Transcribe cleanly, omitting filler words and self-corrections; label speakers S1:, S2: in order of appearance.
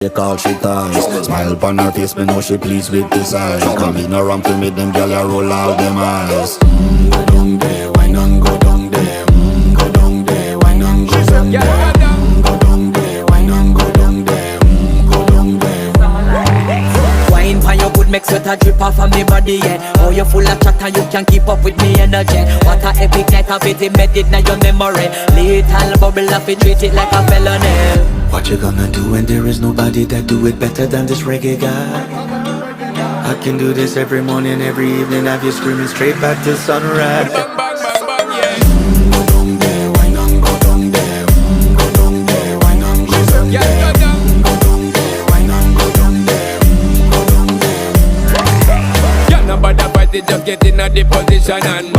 S1: They call she ties. Smile upon her face, me know she pleased with this eyes. Come in around to me, them gyal a roll out them eyes. Go down there, why not go down there? Go down there, why not go down there? Go down there, why not go down there? Go down there.
S2: Wine pan your good, make sweat a drip off of me body, yeah. Oh, you full of chatter, you can't keep up with me energy. What a epic night of it, embedded in your memory. Little bubble of it, treat it like a felony.
S1: What you gonna do when there is nobody that do it better than this reggae guy? I can do this every morning, every evening, have you screaming straight back to sunrise.
S3: Bang, bang, bang, bang, yeah.
S1: Go down there, why not go down there? Go down there, why not go down there?
S3: Yeah, go down.
S1: Go down there, why not go down there? Go down there.
S3: Yeah, nobody fight it, just get in a the position and